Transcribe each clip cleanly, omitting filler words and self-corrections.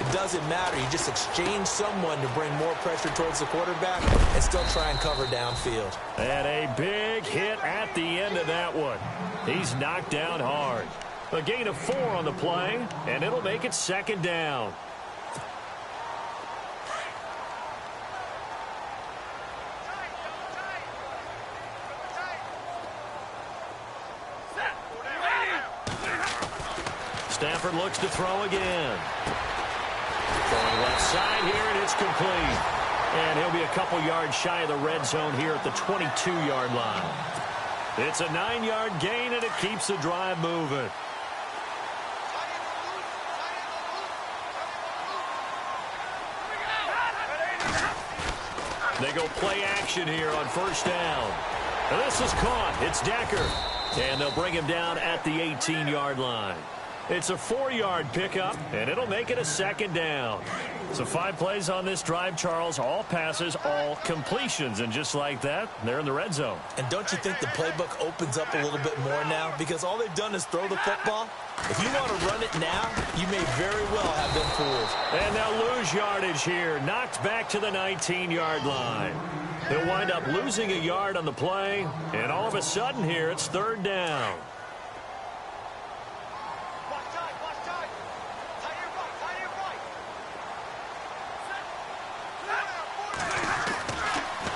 it doesn't matter. You just exchange someone to bring more pressure towards the quarterback and still try and cover downfield. And a big hit at the end of that one. He's knocked down hard. A gain of 4 on the play, and it'll make it 2nd down. Stafford looks to throw again. Throwing left side here, and it's complete. And he'll be a couple yards shy of the red zone here at the 22-yard line. It's a 9-yard gain, and it keeps the drive moving. They go play action here on 1st down. And this is caught. It's Decker. And they'll bring him down at the 18-yard line. It's a 4-yard pickup, and it'll make it a 2nd down. So 5 plays on this drive, Charles. All passes, all completions. And just like that, they're in the red zone. And don't you think the playbook opens up a little bit more now? Because all they've done is throw the football. If you want to run it now, you may very well have been fooled. And they'll lose yardage here. Knocked back to the 19-yard line. They'll wind up losing a yard on the play. And all of a sudden here, it's 3rd down.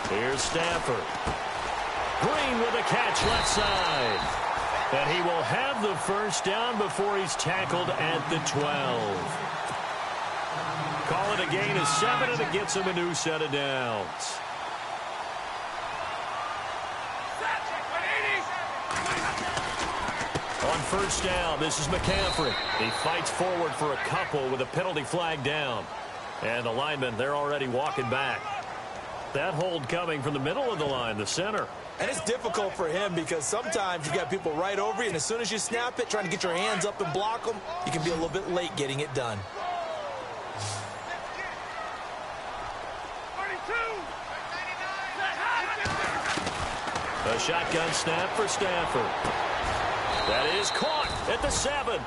Here's Stafford. Green with a catch left side. And he will have the 1st down before he's tackled at the 12. Call it a gain of 7, and it gets him a new set of downs. On 1st down, this is McCaffrey. He fights forward for a couple with a penalty flag down. And the linemen, they're already walking back. That hold coming from the middle of the line, the center. And it's difficult for him because sometimes you got people right over you, and as soon as you snap it, trying to get your hands up and block them, you can be a little bit late getting it done. A shotgun snap for Stafford. That is caught at the 7.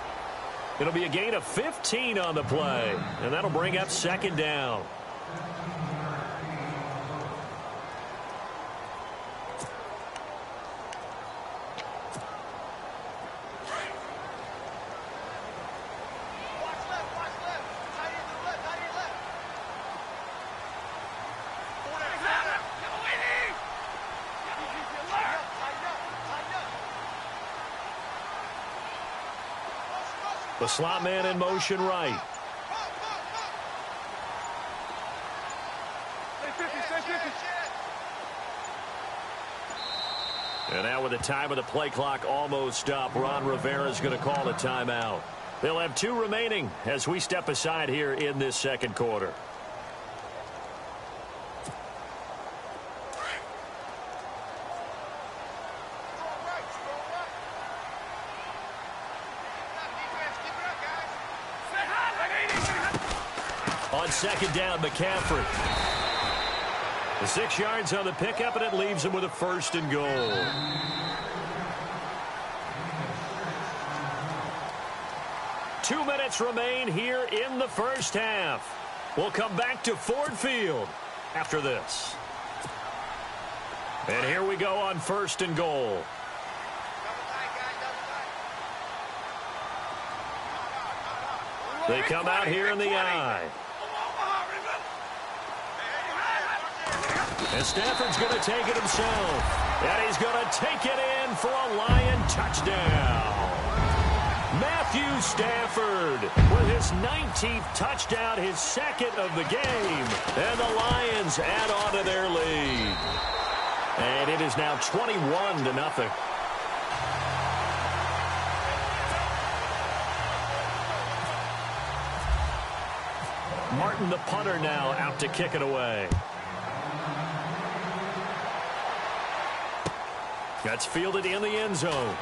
It'll be a gain of 15 on the play, and that'll bring up 2nd down. The slot man in motion right. And now with the time of the play clock almost up, Ron Rivera is going to call a timeout. They'll have 2 remaining as we step aside here in this 2nd quarter. On 2nd down, McCaffrey. The 6 yards on the pickup, and it leaves him with a 1st and goal. Two minutes remain here in the 1st half. We'll come back to Ford Field after this. And here we go on 1st and goal. They come out here in the I. And Stafford's going to take it himself. And he's going to take it in for a Lion touchdown. Matthew Stafford with his 19th touchdown, his 2nd of the game. And the Lions add on to their lead. And it is now 21-0. Martin, the punter, now out to kick it away. That's fielded in the end zone.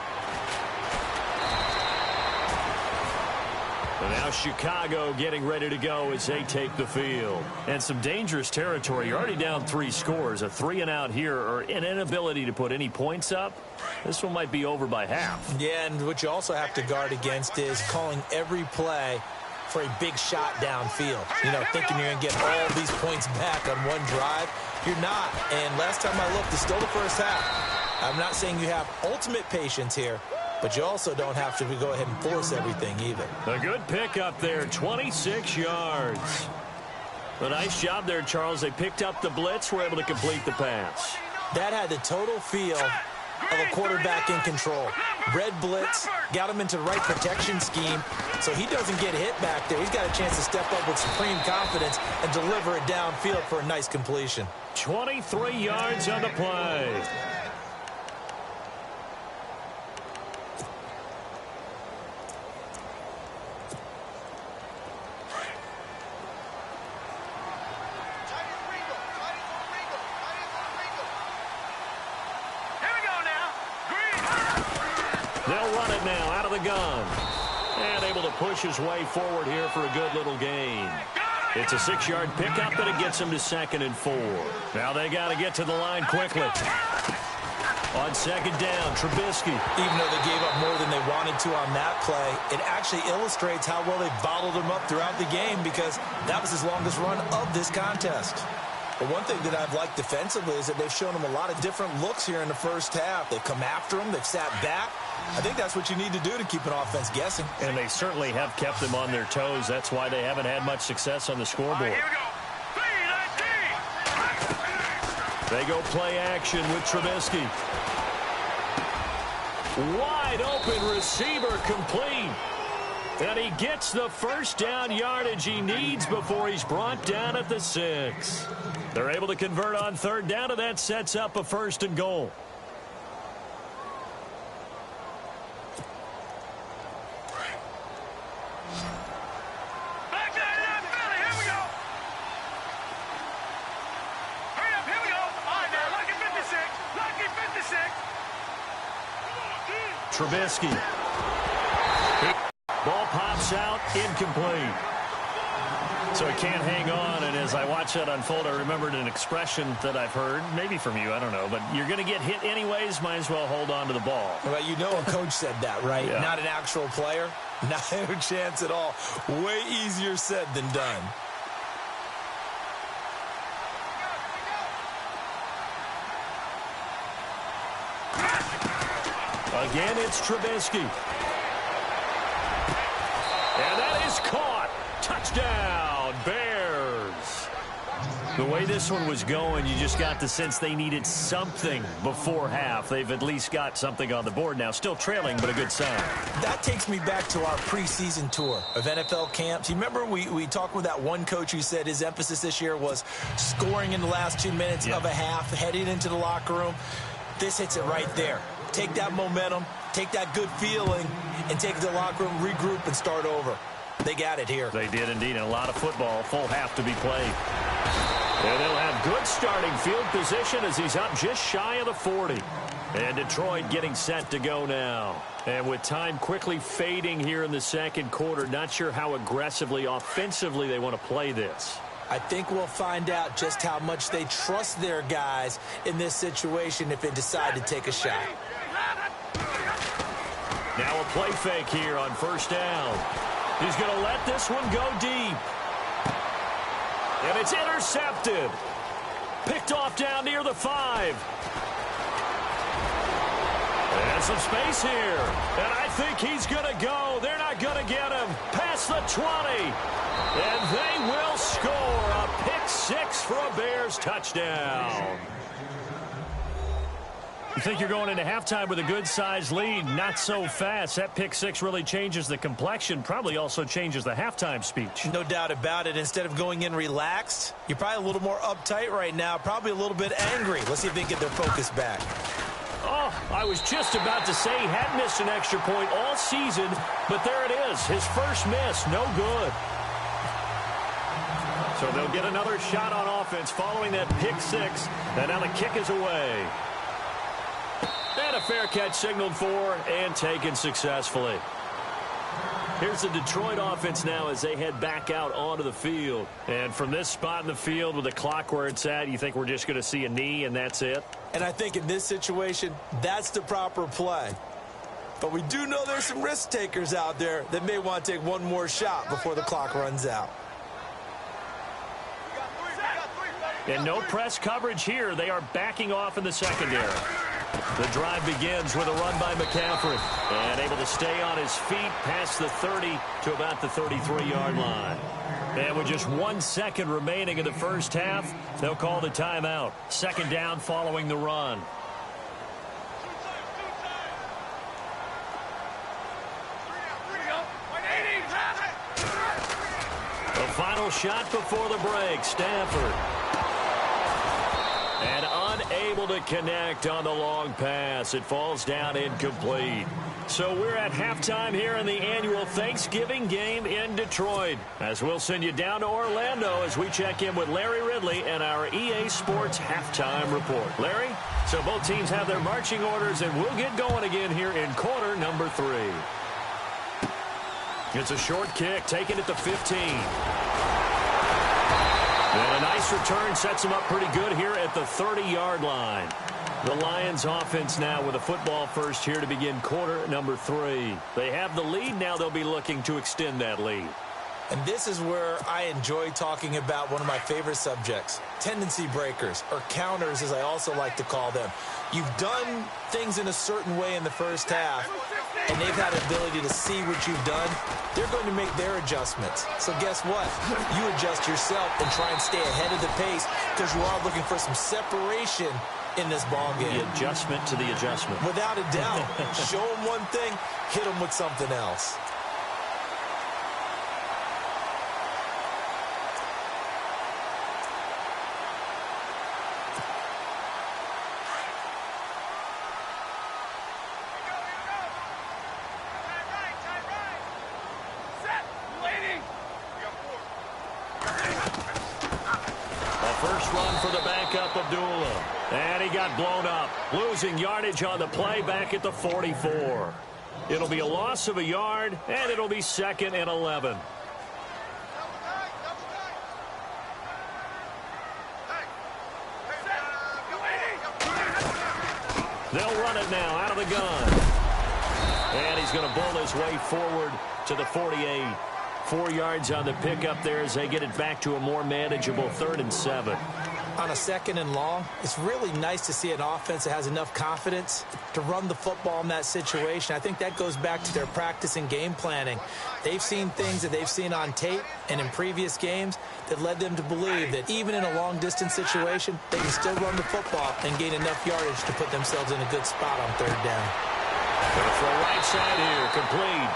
And now Chicago getting ready to go as they take the field. And some dangerous territory. You're already down 3 scores. A 3-and-out here, or an inability to put any points up. This one might be over by half. Yeah, and what you also have to guard against is calling every play for a big shot downfield. You know, thinking you're going to get all these points back on one drive. You're not. And last time I looked, it's still the first half. I'm not saying you have ultimate patience here, but you also don't have to go ahead and force everything either. A good pickup there, 26 yards. A nice job there, Charles. They picked up the blitz, were able to complete the pass. That had the total feel of a quarterback in control. Red blitz, got him into the right protection scheme, so he doesn't get hit back there. He's got a chance to step up with supreme confidence and deliver it downfield for a nice completion. 23 yards on the play. They'll run it now out of the gun. And able to push his way forward here for a good little gain. It's a 6-yard pickup, but it gets him to 2nd and 4. Now they got to get to the line quickly. On 2nd down, Trubisky. Even though they gave up more than they wanted to on that play, it actually illustrates how well they bottled him up throughout the game, because that was his longest run of this contest. But one thing that I've liked defensively is that they've shown him a lot of different looks here in the first half. They've come after him. They've sat back. I think that's what you need to do to keep an offense guessing. And they certainly have kept them on their toes. That's why they haven't had much success on the scoreboard. They go play action with Trubisky. Wide open receiver complete. And he gets the first down yardage he needs before he's brought down at the 6. They're able to convert on 3rd down, and that sets up a 1st and goal. Trubisky. Ball pops out, incomplete. So he can't hang on, and as I watch that unfold, I remembered an expression that I've heard, maybe from you, I don't know, but you're going to get hit anyways, might as well hold on to the ball. Well, you know a coach said that, right? Yeah. Not an actual player. Not a chance at all. Way easier said than done. Again, it's Trubisky. And that is caught. Touchdown, Bears. The way this one was going, you just got the sense they needed something before half. They've at least got something on the board now. Still trailing, but a good sign. That takes me back to our preseason tour of NFL camps. You remember we talked with that one coach who said his emphasis this year was scoring in the last 2 minutes of a half, heading into the locker room. This hits it right there. Take that momentum, take that good feeling, and take it to the locker room, regroup, and start over. They got it here. They did indeed, and a lot of football, full half to be played. And they'll have good starting field position as he's up just shy of the 40. And Detroit getting set to go now. And with time quickly fading here in the 2nd quarter, not sure how aggressively, offensively they want to play this. I think we'll find out just how much they trust their guys in this situation if they decide to take a shot. Now a play fake here on 1st down. He's going to let this one go deep. And it's intercepted. Picked off down near the 5. And some space here. And I think he's going to go. They're not going to get him. Past the 20. And they will score a pick 6 for a Bears touchdown. You think you're going into halftime with a good-sized lead. Not so fast. That pick 6 really changes the complexion. Probably also changes the halftime speech. No doubt about it. Instead of going in relaxed, you're probably a little more uptight right now. Probably a little bit angry. Let's see if they can get their focus back. Oh, I was just about to say he had missed an extra point all season, but there it is. His first miss. No good. So they'll get another shot on offense following that pick 6. And now the kick is away. And a fair catch signaled for and taken successfully. Here's the Detroit offense now as they head back out onto the field. And from this spot in the field with the clock where it's at, you think we're just going to see a knee and that's it? And I think in this situation, that's the proper play. But we do know there's some risk takers out there that may want to take one more shot before the clock runs out. And no press coverage here. They are backing off in the secondary. The drive begins with a run by McCaffrey. And able to stay on his feet past the 30 to about the 33-yard line. And with just 1 second remaining in the first half, they'll call the timeout. Second down following the run. The final shot before the break, Stafford. And unable to connect on the long pass. It falls down incomplete. So we're at halftime here in the annual Thanksgiving game in Detroit. As we'll send you down to Orlando as we check in with Larry Ridley and our EA Sports halftime report. Larry, so both teams have their marching orders, and we'll get going again here in quarter number 3. It's a short kick, taken at the 15. And a nice return sets him up pretty good here at the 30-yard line. The Lions offense now with a football first here to begin quarter number 3. They have the lead. Now they'll be looking to extend that lead. And this is where I enjoy talking about one of my favorite subjects, tendency breakers, or counters as I also like to call them. You've done things in a certain way in the first half, and they've had the ability to see what you've done. They're going to make their adjustments. So guess what? You adjust yourself and try and stay ahead of the pace because you are looking for some separation in this ball game. The adjustment to the adjustment. Without a doubt. Show them one thing, hit them with something else. And he got blown up, losing yardage on the play back at the 44. It'll be a loss of a yard, and it'll be 2nd and 11. They'll run it now out of the gun. And he's going to bull his way forward to the 48. 4 yards on the pickup there as they get it back to a more manageable 3rd and 7. On a 2nd and long, it's really nice to see an offense that has enough confidence to run the football in that situation. I think that goes back to their practice and game planning. They've seen things that they've seen on tape and in previous games that led them to believe that even in a long-distance situation, they can still run the football and gain enough yardage to put themselves in a good spot on 3rd down. Going to throw right side here, complete.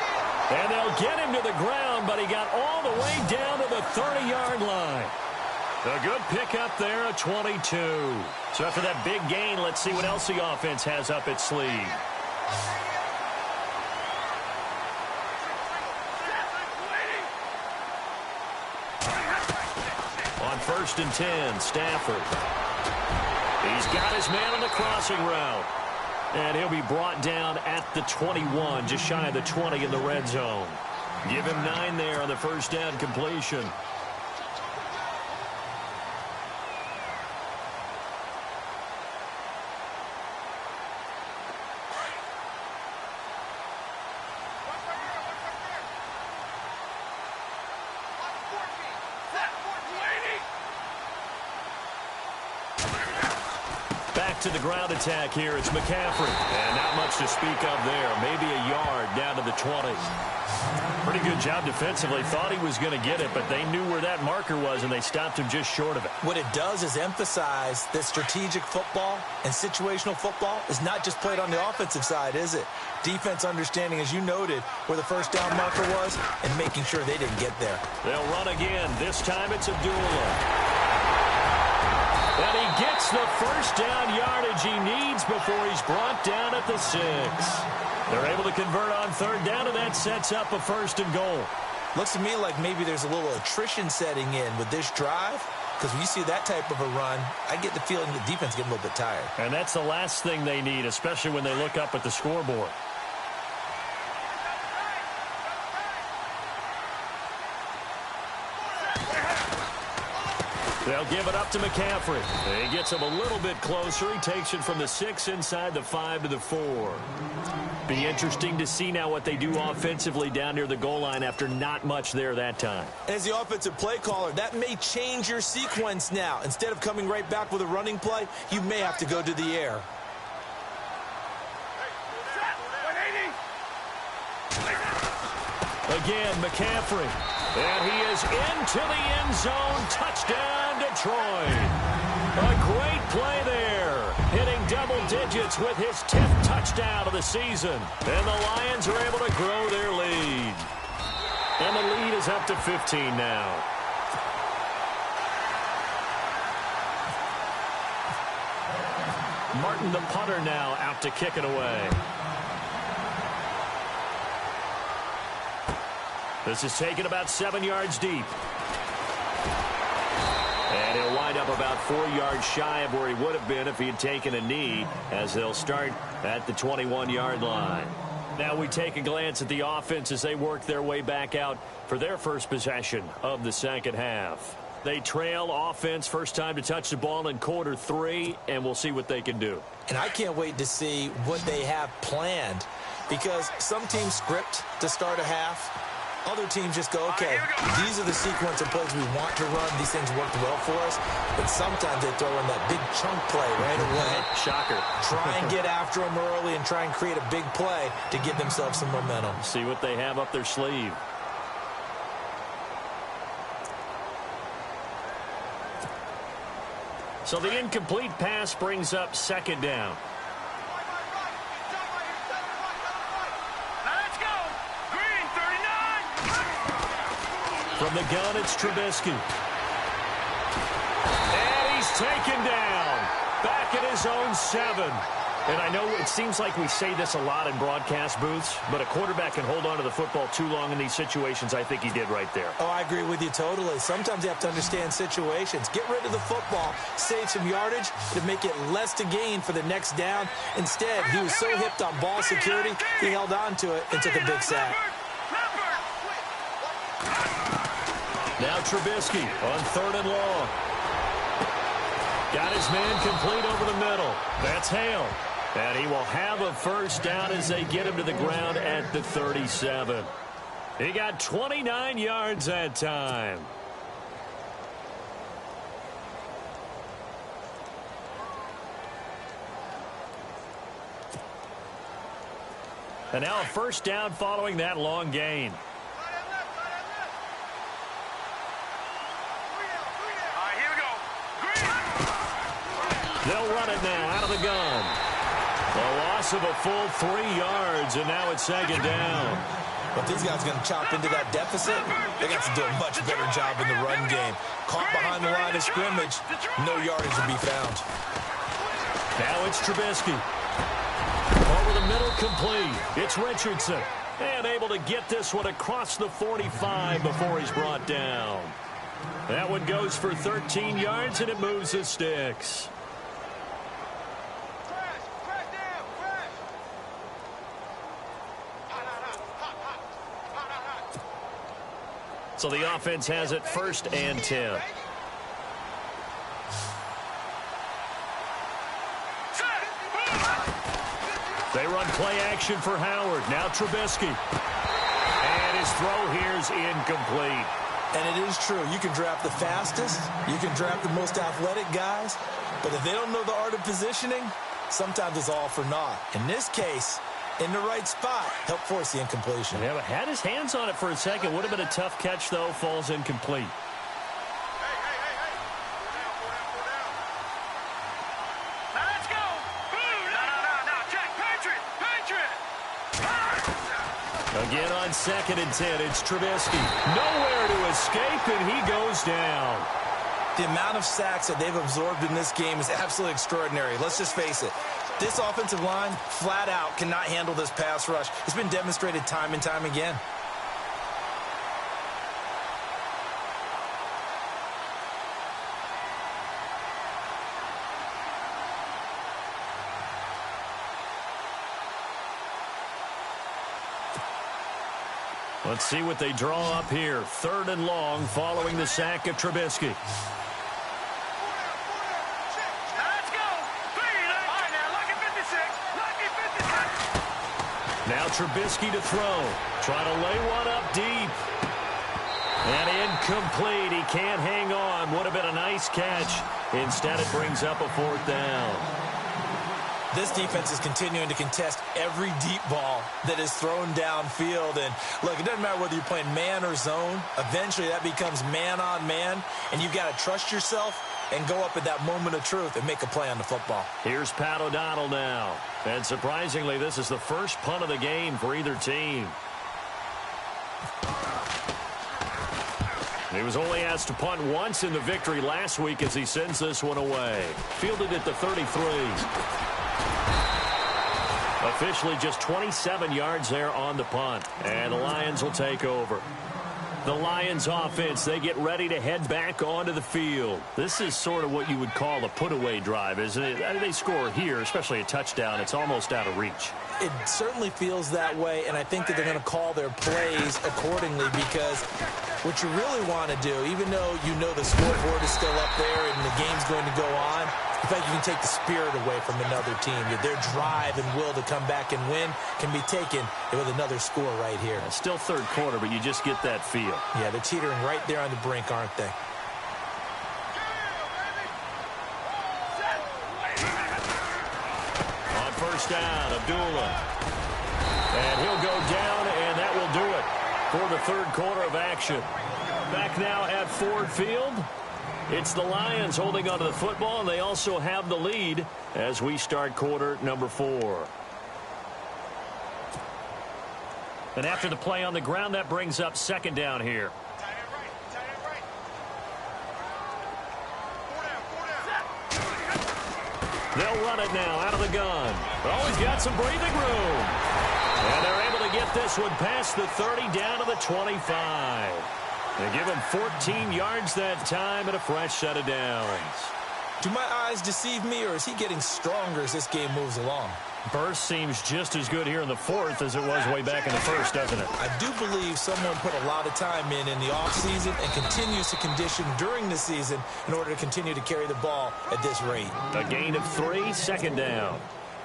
And they'll get him to the ground, but he got all the way down to the 30-yard line. A good pickup there at 22. So after that big gain, let's see what else the offense has up its sleeve. On 1st and 10, Stafford. He's got his man on the crossing route. And he'll be brought down at the 21, just shy of the 20 in the red zone. Give him 9 there on the first down completion. To the ground attack here. It's McCaffrey. And not much to speak of there. Maybe a yard down to the 20. Pretty good job defensively. Thought he was going to get it, but they knew where that marker was, and they stopped him just short of it. What it does is emphasize that strategic football and situational football is not just played on the offensive side, is it? Defense understanding, as you noted, where the first down marker was and making sure they didn't get there. They'll run again. This time it's Abdullah. And he gets the first down yardage he needs before he's brought down at the 6. They're able to convert on 3rd down, and that sets up a 1st and goal. Looks to me like maybe there's a little attrition setting in with this drive, because when you see that type of a run, I get the feeling the defense getting a little bit tired. And that's the last thing they need, especially when they look up at the scoreboard. They'll give it up to McCaffrey. He gets him a little bit closer. He takes it from the 6 inside the 5 to the 4. Be interesting to see now what they do offensively down near the goal line after not much there that time. As the offensive play caller, that may change your sequence now. Instead of coming right back with a running play, you may have to go to the air. Again, McCaffrey. And he is into the end zone. Touchdown, Detroit. A great play there. Hitting double digits with his 10th touchdown of the season. And the Lions are able to grow their lead. And the lead is up to 15 now. Martin, the punter, now out to kick it away. This is taken about 7 yards deep. And he'll wind up about 4 yards shy of where he would have been if he had taken a knee, as they'll start at the 21-yard line. Now we take a glance at the offense as they work their way back out for their first possession of the second half. They trail offense, first time to touch the ball in quarter 3, and we'll see what they can do. And I can't wait to see what they have planned, because some teams script to start a half. Other teams just go, okay, these are the sequence of plays we want to run. These things worked well for us. But sometimes they throw in that big chunk play right away. Shocker. Try and get after them early and try and create a big play to give themselves some momentum. See what they have up their sleeve. So the incomplete pass brings up second down. From the gun, it's Trubisky. And he's taken down. Back at his own 7. And I know it seems like we say this a lot in broadcast booths, but a quarterback can hold on to the football too long in these situations. I think he did right there. Oh, I agree with you totally. Sometimes you have to understand situations. Get rid of the football. Save some yardage to make it less to gain for the next down. Instead, he was so hipped on ball security, he held on to it and took a big sack. Now Trubisky on 3rd and long. Got his man complete over the middle. That's Hale. And he will have a first down as they get him to the ground at the 37. He got 29 yards that time. And now a first down following that long gain. They'll run it now out of the gun. A loss of a full 3 yards, and now it's second down. But these guys are going to chop into that deficit. They got to do a much better job in the run game. Caught behind the line of scrimmage, no yardage to be found. Now it's Trubisky. Over the middle, complete. It's Richardson. And able to get this one across the 45 before he's brought down. That one goes for 13 yards, and it moves the sticks. So the offense has it 1st and 10. They run play action for Howard. Now Trubisky. And his throw here is incomplete. And it is true. You can draft the fastest. You can draft the most athletic guys. But if they don't know the art of positioning, sometimes it's all for naught. In this case, in the right spot, helped force the incompletion. Yeah, but had his hands on it for a second. Would have been a tough catch, though. Falls incomplete. Again on 2nd and 10, it's Trubisky. Nowhere to escape, and he goes down. The amount of sacks that they've absorbed in this game is absolutely extraordinary. Let's just face it. This offensive line, flat out, cannot handle this pass rush. It's been demonstrated time and time again. Let's see what they draw up here. 3rd and long following the sack of Trubisky. Now Trubisky to throw. Trying to lay one up deep. And incomplete. He can't hang on. Would have been a nice catch. Instead, it brings up a fourth down. This defense is continuing to contest every deep ball that is thrown downfield. And, look, it doesn't matter whether you're playing man or zone. Eventually, that becomes man-on-man. And you've got to trust yourself and go up at that moment of truth and make a play on the football. Here's Pat O'Donnell now. And surprisingly, this is the first punt of the game for either team. He was only asked to punt once in the victory last week as he sends this one away. Fielded at the 33. Officially just 27 yards there on the punt. And the Lions will take over. The Lions offense, they get ready to head back onto the field. This is sort of what you would call a put-away drive, isn't it? They score here, especially a touchdown. It's almost out of reach. It certainly feels that way, and I think that they're going to call their plays accordingly because what you really want to do, even though you know the scoreboard is still up there and the game's going to go on, in fact, you can take the spirit away from another team. Their drive and will to come back and win can be taken with another score right here. Still third quarter, but you just get that feel. Yeah, they're teetering right there on the brink, aren't they? On first down, Abdullah. And he'll go down, and that will do it for the third quarter of action. Back now at Ford Field. It's the Lions holding onto the football, and they also have the lead as we start quarter number 4. And after the play on the ground, that brings up second down here. They'll run it now out of the gun. Oh, he's got some breathing room. And they're able to get this one past the 30 down to the 25. They give him 14 yards that time and a fresh set of downs. Do my eyes deceive me, or is he getting stronger as this game moves along? Burst seems just as good here in the fourth as it was way back in the first, doesn't it? I do believe someone put a lot of time in the offseason and continues to condition during the season in order to continue to carry the ball at this rate. A gain of 3, second down.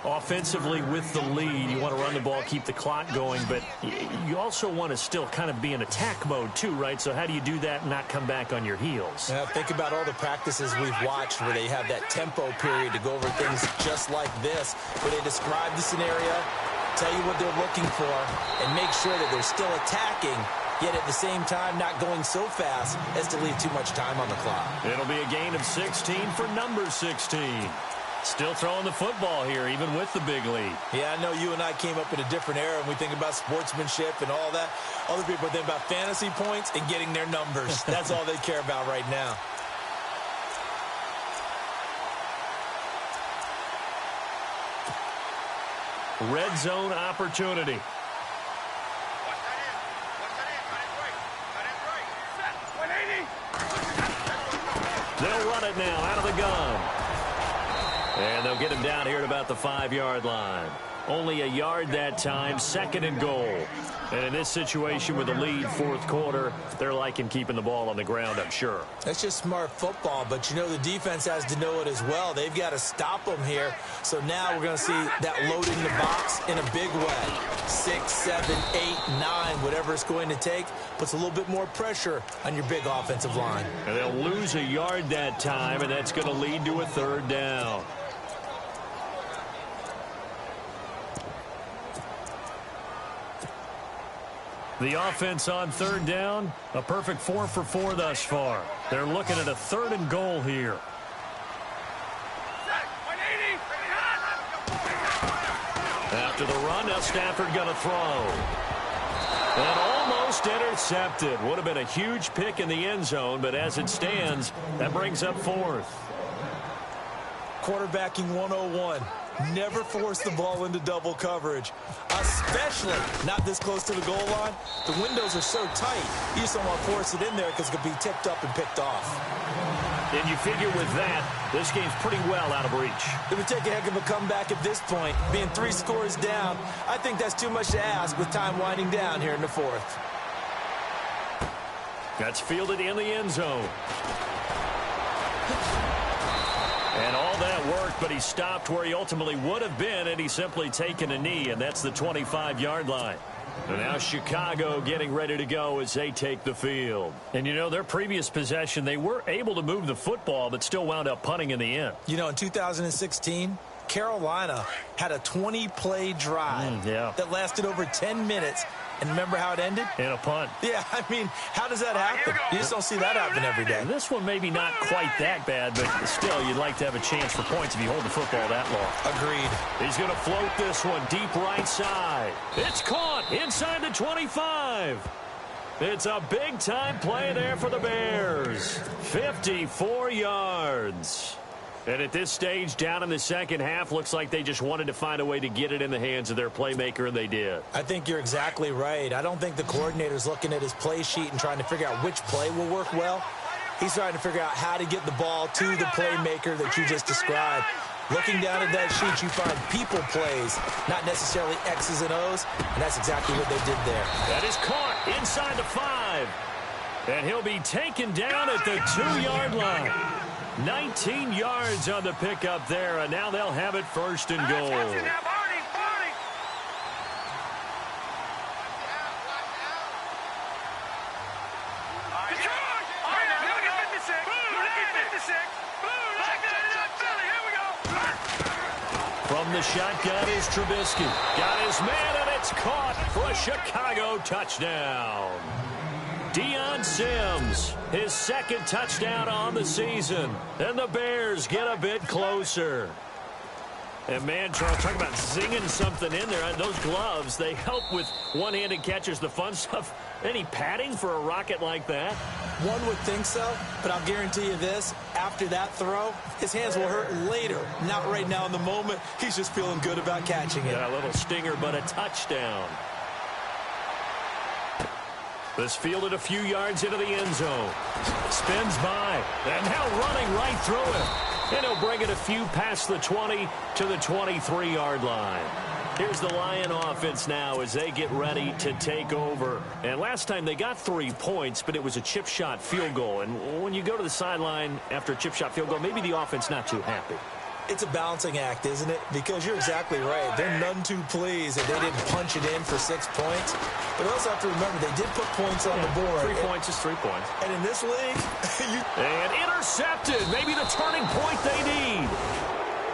Offensively with the lead, you want to run the ball, keep the clock going, but you also want to still kind of be in attack mode too, right? So how do you do that and not come back on your heels? Yeah, think about all the practices we've watched where they have that tempo period to go over things just like this, where they describe the scenario, tell you what they're looking for, and make sure that they're still attacking, yet at the same time not going so fast as to leave too much time on the clock. It'll be a gain of 16 for number 16. Still throwing the football here, even with the big lead. Yeah, I know you and I came up in a different era, and we think about sportsmanship and all that. Other people think about fantasy points and getting their numbers. That's all they care about right now. Red zone opportunity. They'll run it now out of the gun. And they'll get him down here at about the 5-yard line. Only a yard that time, second and goal. And in this situation with the lead, fourth quarter, they're liking keeping the ball on the ground, I'm sure. That's just smart football, but you know the defense has to know it as well. They've got to stop them here. So now we're going to see that loading the box in a big way. 6, 7, 8, 9, whatever it's going to take, puts a little bit more pressure on your big offensive line. And they'll lose a yard that time, and that's going to lead to a third down. The offense on third down, a perfect 4 for 4 thus far. They're looking at a third and goal here. After the run, now Stafford going to throw. And almost intercepted. Would have been a huge pick in the end zone, but as it stands, that brings up fourth. Quarterbacking 101. Never force the ball into double coverage, especially not this close to the goal line. The windows are so tight, you just don't want to force it in there because it could be tipped up and picked off. And you figure with that, this game's pretty well out of reach. It would take a heck of a comeback at this point. Being 3 scores down, I think that's too much to ask with time winding down here in the fourth. That's fielded in the end zone. And all that that worked, but he stopped where he ultimately would have been, and he's simply taken a knee, and that's the 25-yard line. And now Chicago getting ready to go as they take the field. And, you know, their previous possession, they were able to move the football, but still wound up punting in the end. You know, in 2016, Carolina had a 20-play drive that lasted over 10 minutes. And remember how it ended? In a punt. Yeah, I mean, how does that happen? You just don't see that happen every day. And this one maybe not quite that bad, but still, you'd like to have a chance for points if you hold the football that long. Agreed. He's going to float this one deep right side. It's caught inside the 25. It's a big-time play there for the Bears. 54 yards. And at this stage, down in the second half, looks like they just wanted to find a way to get it in the hands of their playmaker, and they did. I think you're exactly right. I don't think the coordinator's looking at his play sheet and trying to figure out which play will work well. He's trying to figure out how to get the ball to the playmaker that you just described. Looking down at that sheet, you find people plays, not necessarily X's and O's, and that's exactly what they did there. That is caught inside the 5. And he'll be taken down at the 2-yard line. 19 yards on the pickup there, and now they'll have it first and goal. From the shotgun is Trubisky. Got his man, and it's caught for a Chicago touchdown. Deion Sims, his second touchdown on the season. And the Bears get a bit closer. And, man, Charles, talk about zinging something in there. Those gloves, they help with one-handed catches, the fun stuff. Any padding for a rocket like that? One would think so, but I'll guarantee you this. After that throw, his hands will hurt later. Not right now in the moment. He's just feeling good about catching it. Yeah, a little stinger, but a touchdown. This fielded a few yards into the end zone. Spins by. And now running right through him. And he'll bring it a few past the 20 to the 23-yard line. Here's the Lion offense now as they get ready to take over. And last time they got 3 points, but it was a chip shot field goal. And when you go to the sideline after a chip shot field goal, maybe the offense not too happy. It's a balancing act, isn't it? Because you're exactly right. They're none too pleased that they didn't punch it in for 6 points. But also have to remember, they did put points on the board. 3 points is 3 points. And in this league, And intercepted. Maybe the turning point they need.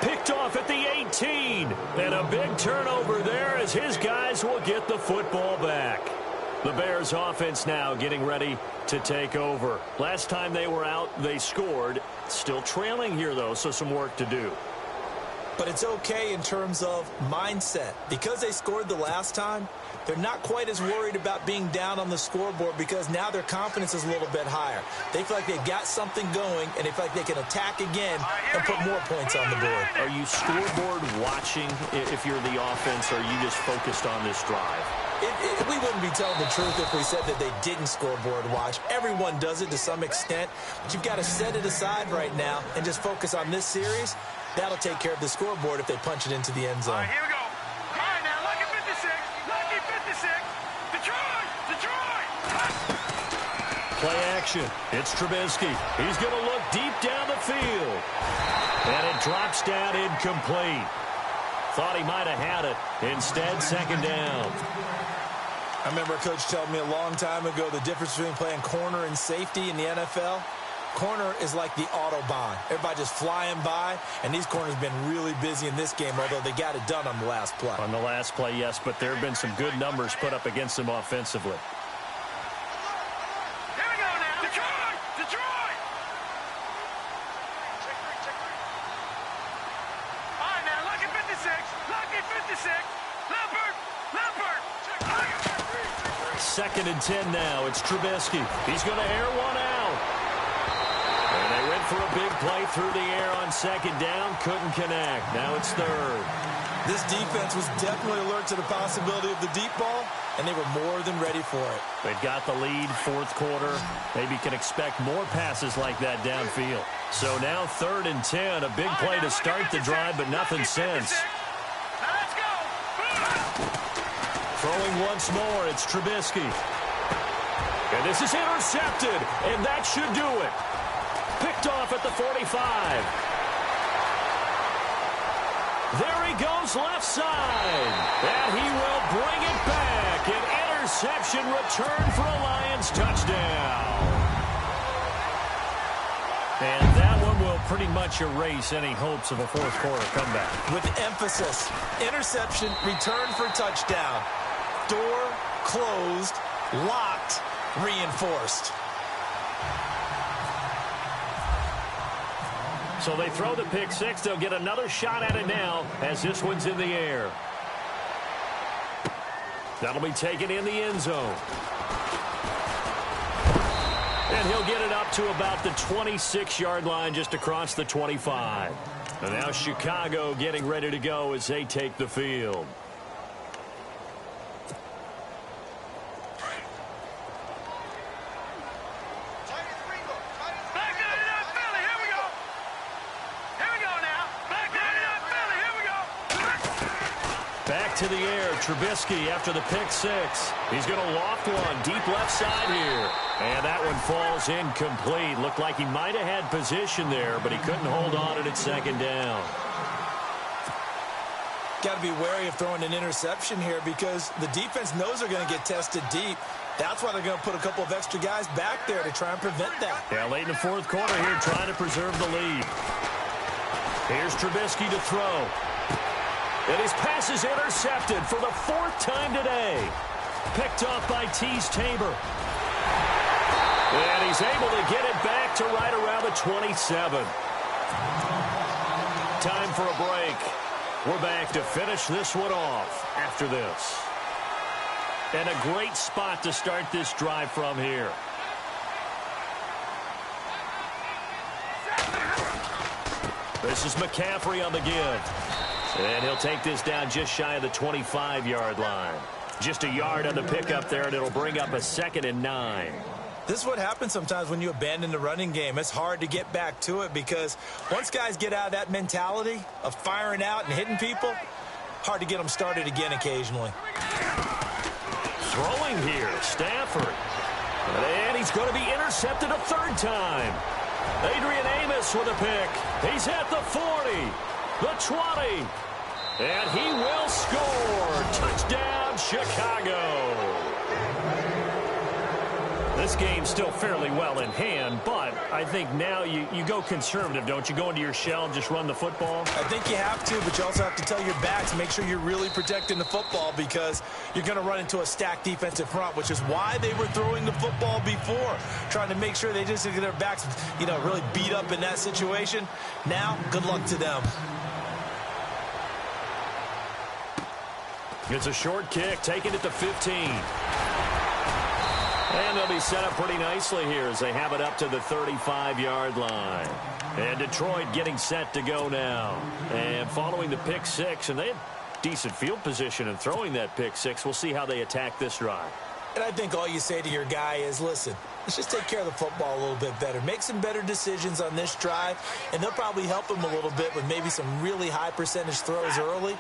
Picked off at the 18. And a big turnover there as his guys will get the football back. The Bears offense now getting ready to take over. Last time they were out, they scored. Still trailing here, though, so some work to do. But it's okay in terms of mindset. Because they scored the last time, they're not quite as worried about being down on the scoreboard because now their confidence is a little bit higher. They feel like they've got something going, and they feel like they can attack again and put more points on the board. Are you scoreboard watching if you're the offense, or are you just focused on this drive? We wouldn't be telling the truth if we said that they didn't scoreboard watch. Everyone does it to some extent, but you've got to set it aside right now and just focus on this series. That'll take care of the scoreboard if they punch it into the end zone. All right, here we go. All right, now, lucky 56. Lucky 56. Detroit! Detroit! Play action. It's Trubisky. He's going to look deep down the field. And it drops down incomplete. Thought he might have had it. Instead, second down. I remember a coach telling me a long time ago the difference between playing corner and safety in the NFL. Corner is like the Autobahn. Everybody just flying by, and these corners have been really busy in this game, although they got it done on the last play. On the last play, yes, but there have been some good numbers put up against them offensively. Here we go now. Detroit! Detroit! All right, now, lucky 56. Lucky 56. Leopard! Leopard! Second and 10 now. It's Trubisky. He's going to air one out. And they went for a big play through the air on second down. Couldn't connect. Now it's third. This defense was definitely alert to the possibility of the deep ball, and they were more than ready for it. They've got the lead, fourth quarter. Maybe can expect more passes like that downfield. So now third and 10. A big play to start the drive, but nothing since. Now let's go! Throwing once more, it's Trubisky. And this is intercepted, and that should do it. Picked off at the 45. There he goes left side. And he will bring it back. An interception return for a Lions touchdown. And that one will pretty much erase any hopes of a fourth quarter comeback. With emphasis, interception, return for touchdown. Door closed, locked, reinforced. So they throw the pick six. They'll get another shot at it now as this one's in the air. That'll be taken in the end zone. And he'll get it up to about the 26-yard line just across the 25. And now Chicago getting ready to go as they take the field. Back to the air, Trubisky after the pick six. He's going to loft one deep left side here. And that one falls incomplete. Looked like he might have had position there, but he couldn't hold on at second down. Got to be wary of throwing an interception here because the defense knows they're going to get tested deep. That's why they're going to put a couple of extra guys back there to try and prevent that. Yeah, late in the fourth quarter here trying to preserve the lead. Here's Trubisky to throw. And his pass is intercepted for the fourth time today. Picked off by Tabor. And he's able to get it back to right around the 27. Time for a break. We're back to finish this one off after this. And a great spot to start this drive from here. This is McCaffrey on the give. And he'll take this down just shy of the 25-yard line. Just a yard on the pickup there, and it'll bring up a 2nd and 9. This is what happens sometimes when you abandon the running game. It's hard to get back to it because once guys get out of that mentality of firing out and hitting people, hard to get them started again occasionally. Throwing here, Stafford. And he's going to be intercepted a third time. Adrian Amos with a pick. He's at the 40, the 20, and he will score. Touchdown, Chicago. This game's still fairly well in hand, but I think now you go conservative, don't you? Go into your shell and just run the football? I think you have to, but you also have to tell your backs, make sure you're really protecting the football because you're going to run into a stacked defensive front, which is why they were throwing the football before, trying to make sure they just get their backs, really beat up in that situation. Now, good luck to them. It's a short kick, taking it to 15. And they'll be set up pretty nicely here as they have it up to the 35-yard line. And Detroit getting set to go now. And following the pick six, and they had decent field position in throwing that pick six. We'll see how they attack this drive. And I think all you say to your guy is, listen, let's just take care of the football a little bit better. Make some better decisions on this drive, and they'll probably help him a little bit with maybe some really high percentage throws early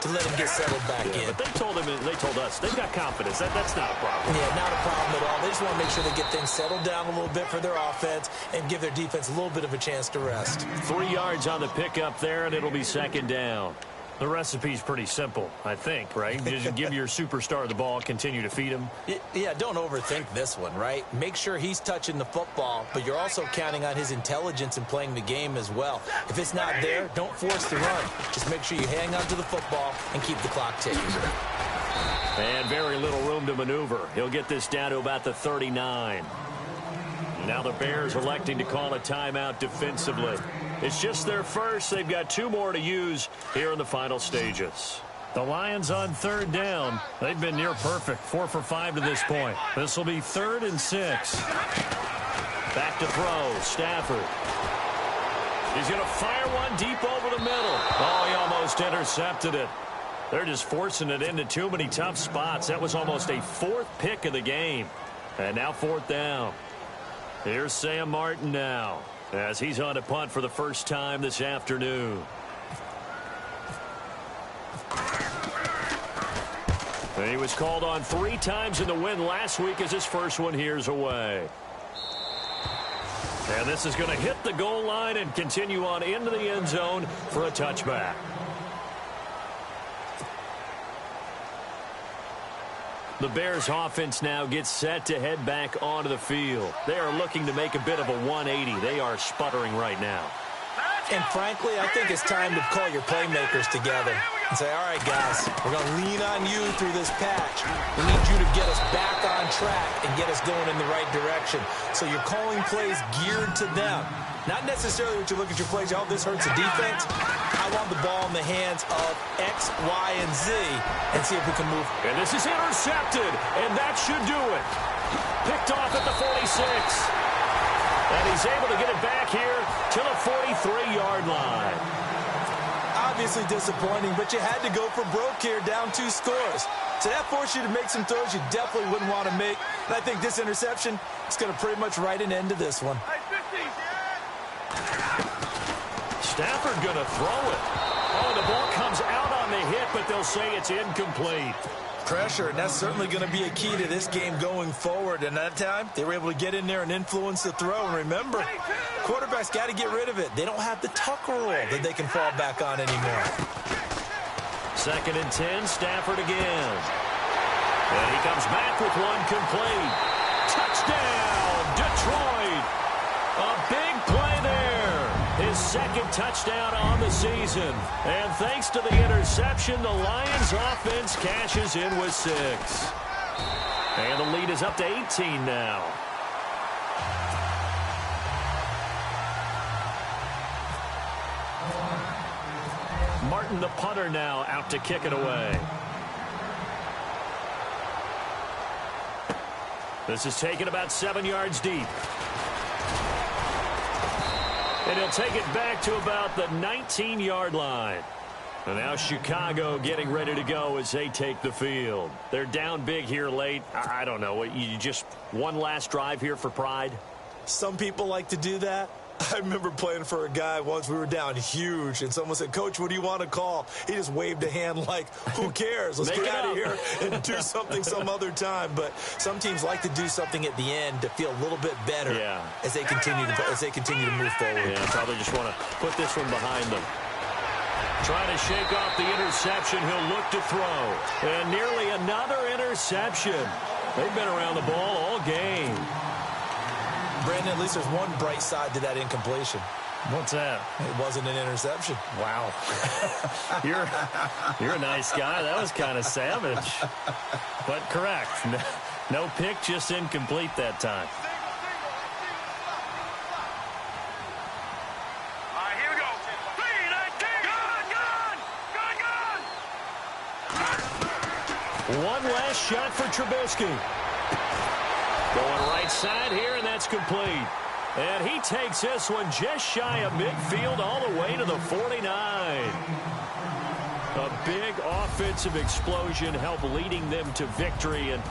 to let him get settled back in. But they told us they've got confidence. That's not a problem. Yeah, not a problem at all. They just want to make sure they get things settled down a little bit for their offense and give their defense a little bit of a chance to rest. 3 yards on the pickup there, and it'll be second down. The recipe's pretty simple, I think, right? Just give your superstar the ball, continue to feed him. Yeah, don't overthink this one, right? Make sure he's touching the football, but you're also counting on his intelligence in playing the game as well. If it's not there, don't force the run. Just make sure you hang on to the football and keep the clock ticking. And very little room to maneuver. He'll get this down to about the 39. Now the Bears electing to call a timeout defensively. It's just their first. They've got 2 more to use here in the final stages. The Lions on third down. They've been near perfect. 4 for 5 to this point. This will be 3rd and 6. Back to throw. Stafford. He's going to fire one deep over the middle. Oh, he almost intercepted it. They're just forcing it into too many tough spots. That was almost a 4th pick of the game. And now 4th down. Here's Sam Martin now, as he's on a punt for the first time this afternoon. And he was called on 3 times in the win last week as his first one here's away. And this is going to hit the goal line and continue on into the end zone for a touchback. The Bears offense now gets set to head back onto the field. They are looking to make a bit of a 180. They are sputtering right now. And frankly, I think it's time to call your playmakers together and say, all right, guys, we're going to lean on you through this patch. We need you to get us back on track and get us going in the right direction. So you're calling plays geared to them. Not necessarily what you look at your plays, oh, this hurts the defense. I want the ball in the hands of X, Y, and Z and see if we can move. And this is intercepted, and that should do it. Picked off at the 46. And he's able to get it back here to the 43-yard line. Obviously disappointing, but you had to go for broke here, down 2 scores. So that forced you to make some throws you definitely wouldn't want to make. And I think this interception is going to pretty much write an end to this one. Stafford going to throw it. Oh, the ball comes out on the hit, but they'll say it's incomplete. Pressure, and that's certainly going to be a key to this game going forward. And that time, they were able to get in there and influence the throw. And remember, quarterbacks got to get rid of it. They don't have the tuck rule that they can fall back on anymore. 2nd and 10, Stafford again. And he comes back with one complete. Touchdown, Detroit. A big play there. His 2nd touchdown on the season. And thanks to the interception, the Lions offense cashes in with 6. And the lead is up to 18 now. Martin, the punter, now out to kick it away. This is taken about 7 yards deep. And he'll take it back to about the 19-yard line. And now Chicago getting ready to go as they take the field. They're down big here late. I don't know. You just one last drive here for pride? Some people like to do that. I remember playing for a guy once. We were down huge, and someone said, Coach, what do you want to call? He just waved a hand like, who cares? Let's get out of here and do something some other time. But some teams like to do something at the end to feel a little bit better as they continue to move forward. Yeah, probably just want to put this one behind them. Trying to shake off the interception. He'll look to throw. And nearly another interception. They've been around the ball all game. Brandon, at least there's one bright side to that incompletion. What's that? It wasn't an interception. Wow. You're a nice guy. That was kind of savage. But correct. No pick, just incomplete that time. All right, here we go. 3, 19. Gone. One last shot for Trubisky. Going right side here, and that's complete. And he takes this one just shy of midfield all the way to the 49. A big offensive explosion helped leading them to victory. And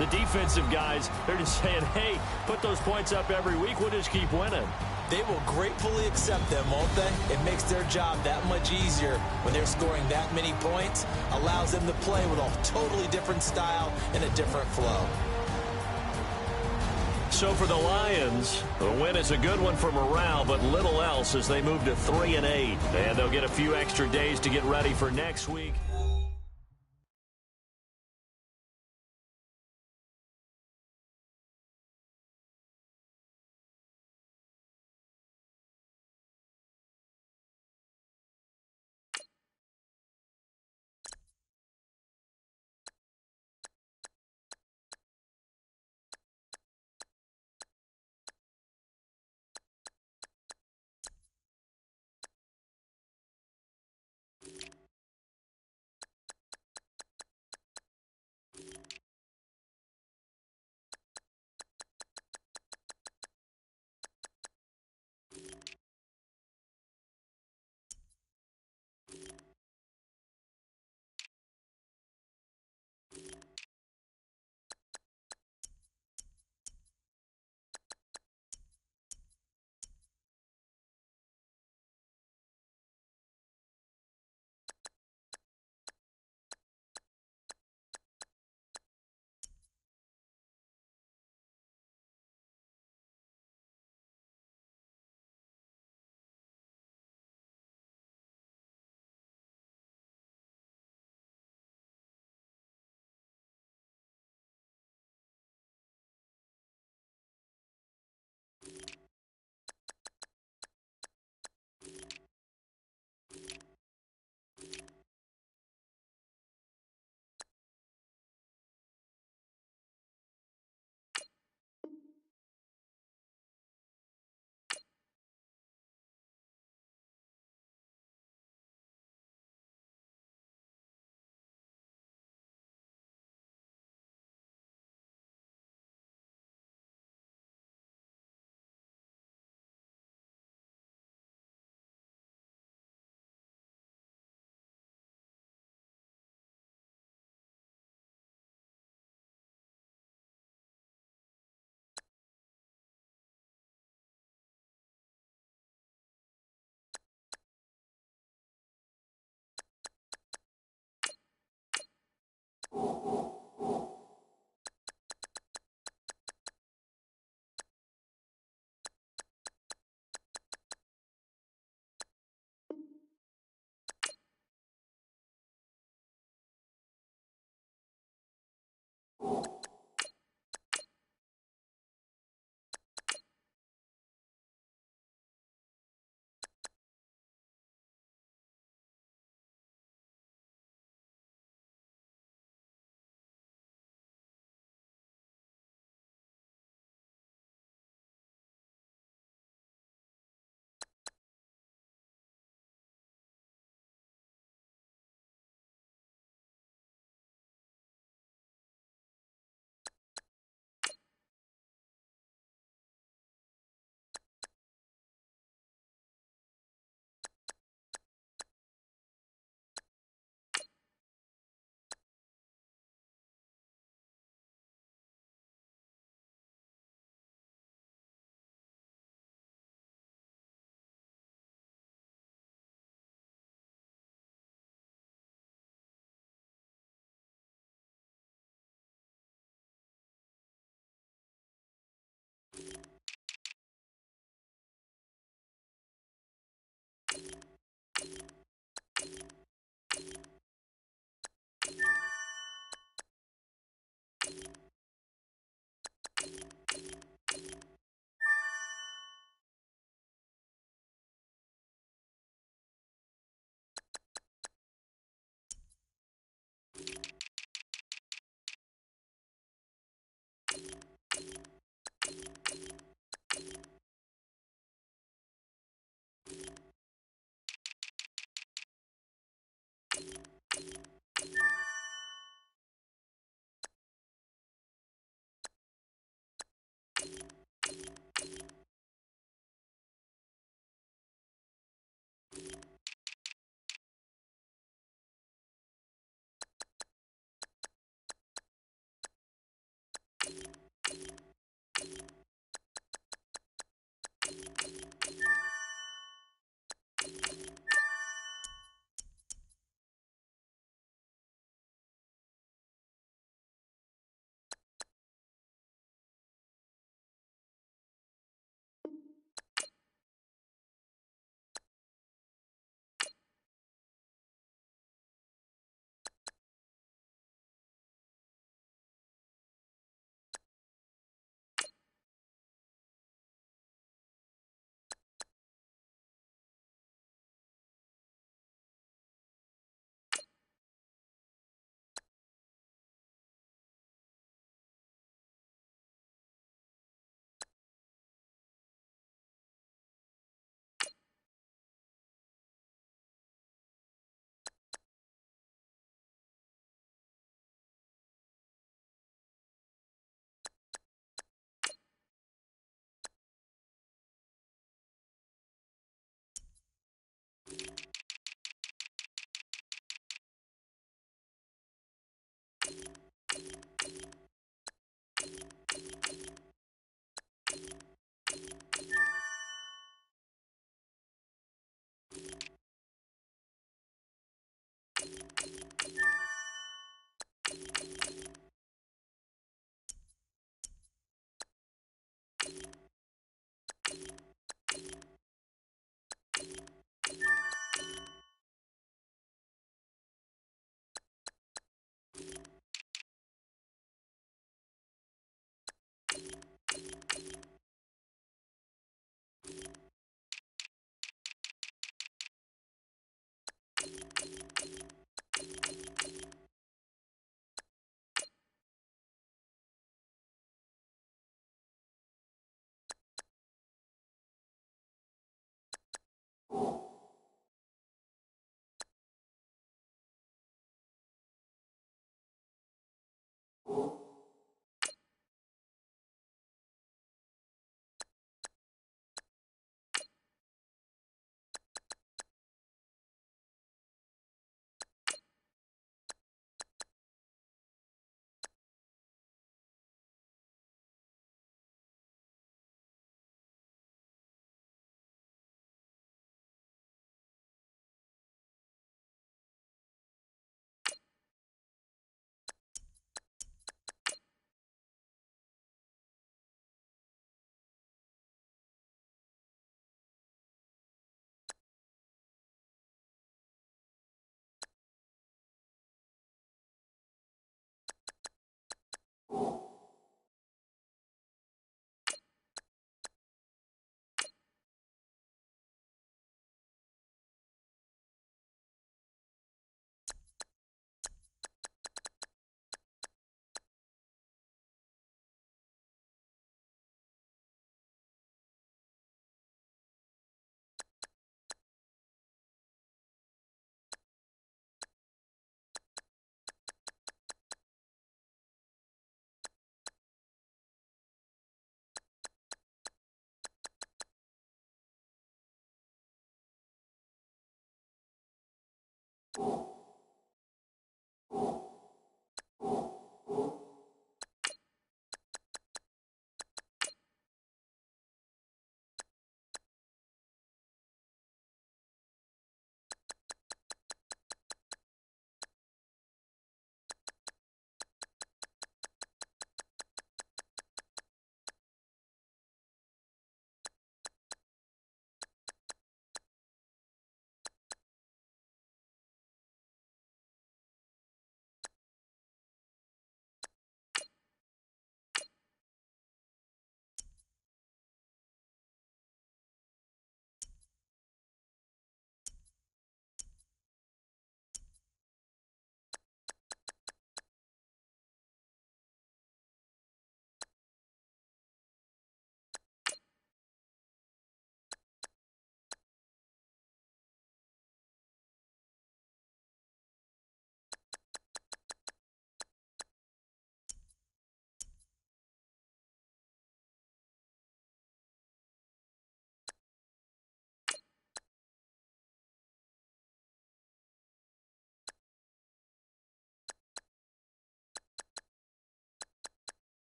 the defensive guys, they're just saying, hey, put those points up every week. We'll just keep winning. They will gratefully accept them, won't they? It makes their job that much easier when they're scoring that many points. Allows them to play with a totally different style and a different flow. So for the Lions, the win is a good one for morale, but little else as they move to 3-8. And they'll get a few extra days to get ready for next week.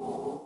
you.